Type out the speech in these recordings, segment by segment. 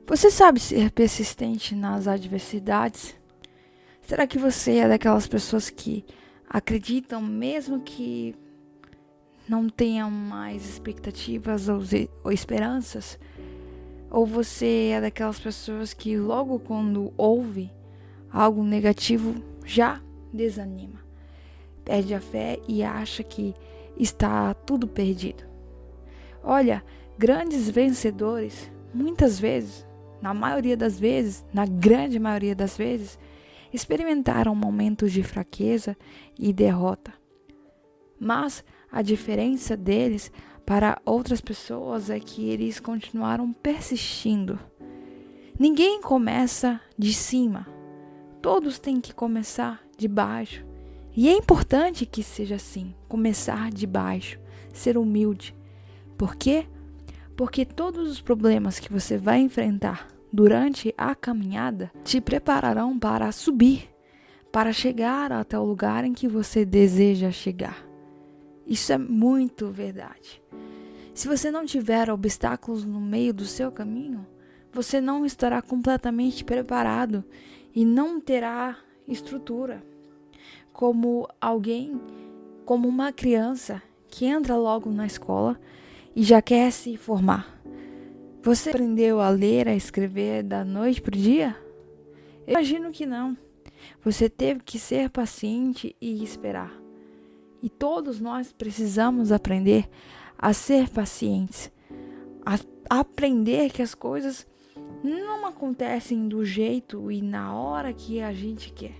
Você sabe ser persistente nas adversidades? Será que você é daquelas pessoas que acreditam mesmo que não tenham mais expectativas ou esperanças? Ou você é daquelas pessoas que logo quando ouve algo negativo já desanima, perde a fé e acha que está tudo perdido? Olha, grandes vencedores, muitas vezes, na grande maioria das vezes, experimentaram momentos de fraqueza e derrota. Mas a diferença deles para outras pessoas é que eles continuaram persistindo. Ninguém começa de cima, todos têm que começar de baixo. E é importante que seja assim, começar de baixo, ser humilde. Por quê? Porque todos os problemas que você vai enfrentar durante a caminhada te prepararão para subir, para chegar até o lugar em que você deseja chegar. Isso é muito verdade. Se você não tiver obstáculos no meio do seu caminho, você não estará completamente preparado e não terá estrutura. Como uma criança que entra logo na escola e já quer se formar. Você aprendeu a ler, a escrever da noite para o dia? Eu imagino que não. Você teve que ser paciente e esperar. E todos nós precisamos aprender a ser pacientes, a aprender que as coisas não acontecem do jeito e na hora que a gente quer.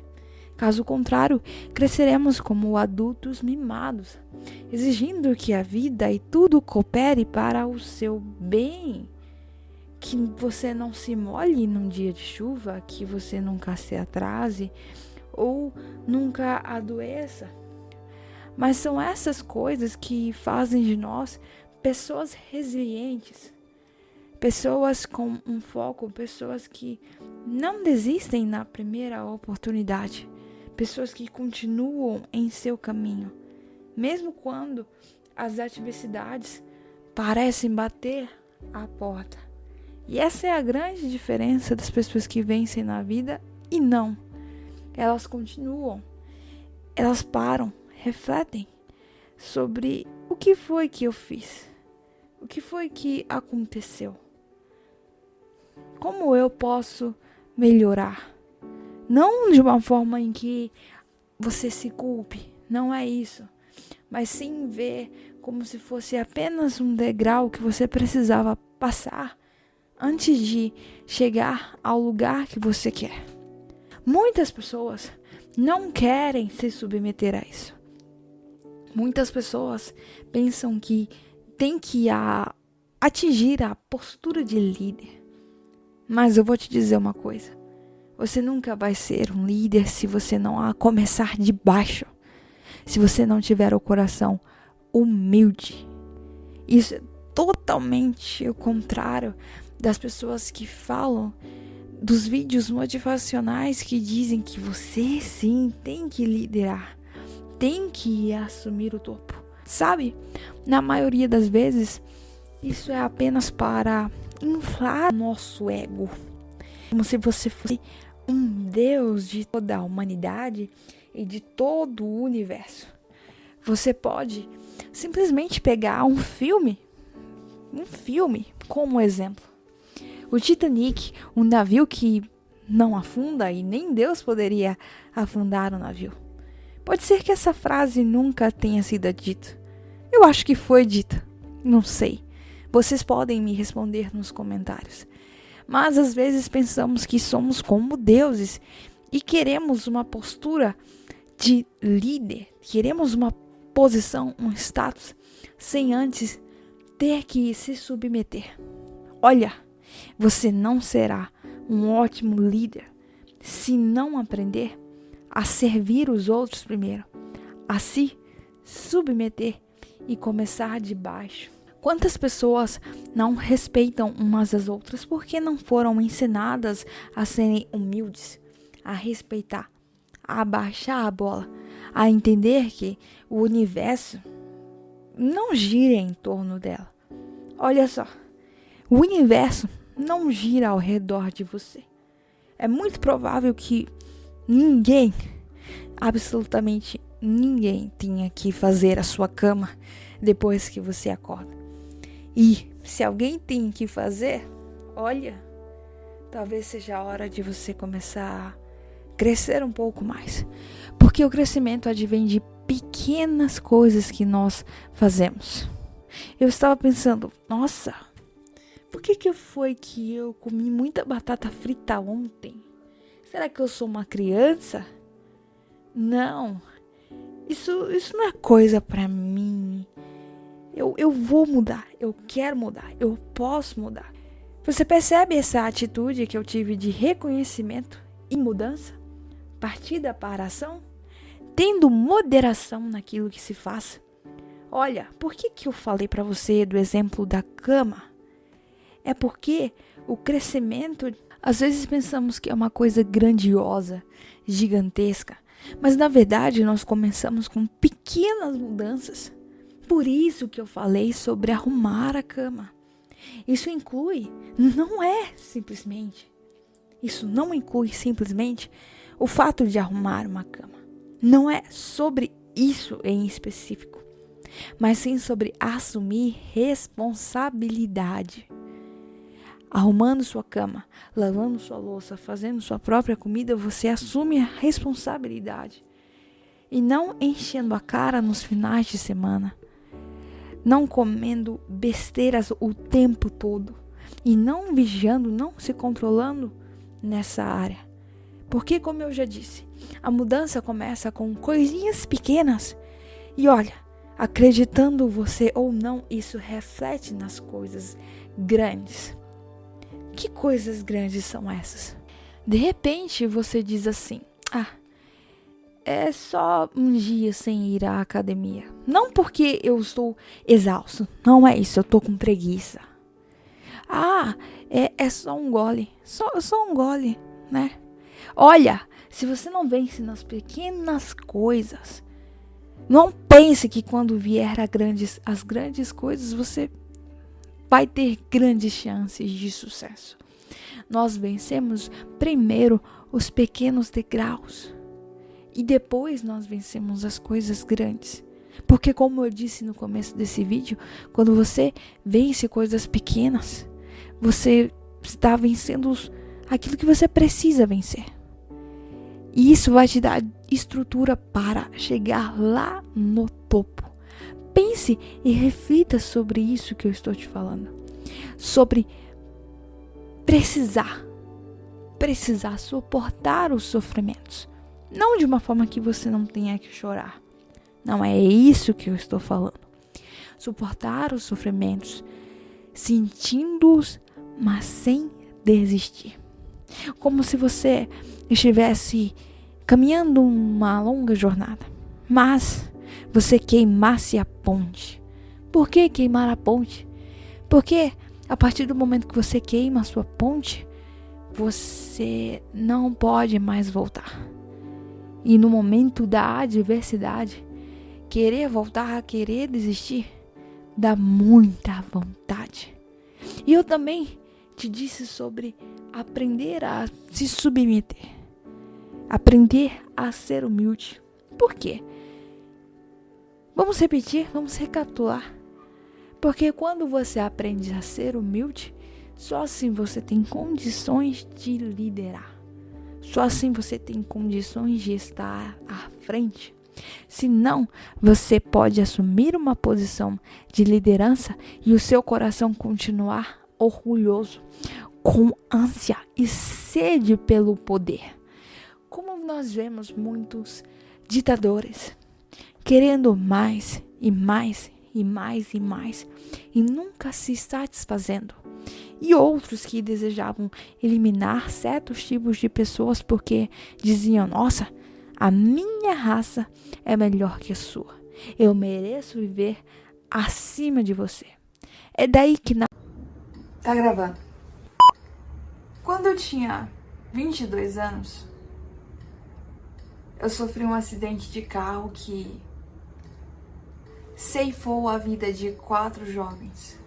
Caso contrário, cresceremos como adultos mimados, exigindo que a vida e tudo coopere para o seu bem. Que você não se molhe num dia de chuva, que você nunca se atrase ou nunca adoeça. Mas são essas coisas que fazem de nós pessoas resilientes, pessoas com um foco, pessoas que não desistem na primeira oportunidade, pessoas que continuam em seu caminho, mesmo quando as adversidades parecem bater à porta. E essa é a grande diferença das pessoas que vencem na vida e não. Elas continuam, elas param, refletem sobre o que foi que eu fiz, o que foi que aconteceu, como eu posso melhorar. Não de uma forma em que você se culpe, não é isso, mas sim ver como se fosse apenas um degrau que você precisava passar antes de chegar ao lugar que você quer. Muitas pessoas não querem se submeter a isso. Muitas pessoas pensam que tem que atingir a postura de líder. Mas eu vou te dizer uma coisa. Você nunca vai ser um líder se você não começar de baixo. Se você não tiver o coração humilde. Isso é totalmente o contrário das pessoas que falam dos vídeos motivacionais que dizem que você sim tem que liderar, tem que assumir o topo. Sabe, na maioria das vezes, isso é apenas para inflar o nosso ego. Como se você fosse um Deus de toda a humanidade e de todo o universo. Você pode simplesmente pegar um filme como exemplo. O Titanic, um navio que não afunda e nem Deus poderia afundar o navio. Pode ser que essa frase nunca tenha sido dita. Eu acho que foi dita. Não sei. Vocês podem me responder nos comentários. Mas às vezes pensamos que somos como deuses e queremos uma postura de líder. Queremos uma posição, um status, sem antes ter que se submeter. Olha, você não será um ótimo líder se não aprender a servir os outros primeiro, a se submeter e começar de baixo. Quantas pessoas não respeitam umas às outras porque não foram ensinadas a serem humildes, a respeitar, a abaixar a bola, a entender que o universo não gira em torno dela. Olha só, o universo não gira ao redor de você. É muito provável que ninguém, absolutamente ninguém, tenha que fazer a sua cama depois que você acorda. E se alguém tem que fazer, olha, talvez seja a hora de você começar a crescer um pouco mais. Porque o crescimento advém de pequenas coisas que nós fazemos. Eu estava pensando, nossa, por que foi que eu comi muita batata frita ontem? Será que eu sou uma criança? Não, isso não é coisa pra mim. Eu vou mudar, eu quero mudar, eu posso mudar. Você percebe essa atitude que eu tive de reconhecimento e mudança? Partida para a ação? Tendo moderação naquilo que se faz. Olha, por que eu falei para você do exemplo da cama? É porque o crescimento, às vezes pensamos que é uma coisa grandiosa, gigantesca, mas na verdade nós começamos com pequenas mudanças. Por isso que eu falei sobre arrumar a cama. Isso não inclui simplesmente o fato de arrumar uma cama. Não é sobre isso em específico, mas sim sobre assumir responsabilidade. Arrumando sua cama, lavando sua louça, fazendo sua própria comida, você assume a responsabilidade. E não enchendo a cara nos finais de semana. Não comendo besteiras o tempo todo. E não vigiando, não se controlando nessa área. Porque, como eu já disse, a mudança começa com coisinhas pequenas. E olha, acreditando você ou não, isso reflete nas coisas grandes. Que coisas grandes são essas? De repente você diz assim, é só um dia sem ir à academia. Não porque eu estou exausto, não é isso, eu estou com preguiça. É só um gole, só um gole, né? Olha, se você não vence nas pequenas coisas, não pense que quando vier as grandes coisas, você vai ter grandes chances de sucesso. Nós vencemos primeiro os pequenos degraus. E depois nós vencemos as coisas grandes. Porque como eu disse no começo desse vídeo, quando você vence coisas pequenas, você está vencendo aquilo que você precisa vencer. E isso vai te dar estrutura para chegar lá no topo. Pense e reflita sobre isso que eu estou te falando. Sobre precisar suportar os sofrimentos. Não de uma forma que você não tenha que chorar. Não é isso que eu estou falando. Suportar os sofrimentos, sentindo-os, mas sem desistir. Como se você estivesse caminhando uma longa jornada, mas você queimasse a ponte. Por que queimar a ponte? Porque a partir do momento que você queima a sua ponte, você não pode mais voltar. E no momento da adversidade, querer voltar, querer desistir, dá muita vontade. E eu também te disse sobre aprender a se submeter. Aprender a ser humilde. Por quê? Vamos repetir, vamos recapitular. Porque quando você aprende a ser humilde, só assim você tem condições de liderar. Só assim você tem condições de estar à frente. Senão, você pode assumir uma posição de liderança e o seu coração continuar orgulhoso, com ânsia e sede pelo poder. Como nós vemos muitos ditadores querendo mais e mais e mais e mais e nunca se satisfazendo. E outros que desejavam eliminar certos tipos de pessoas porque diziam, nossa, a minha raça é melhor que a sua. Eu mereço viver acima de você. É daí que Tá gravando. Quando eu tinha 22 anos, eu sofri um acidente de carro que ceifou a vida de 4 jovens.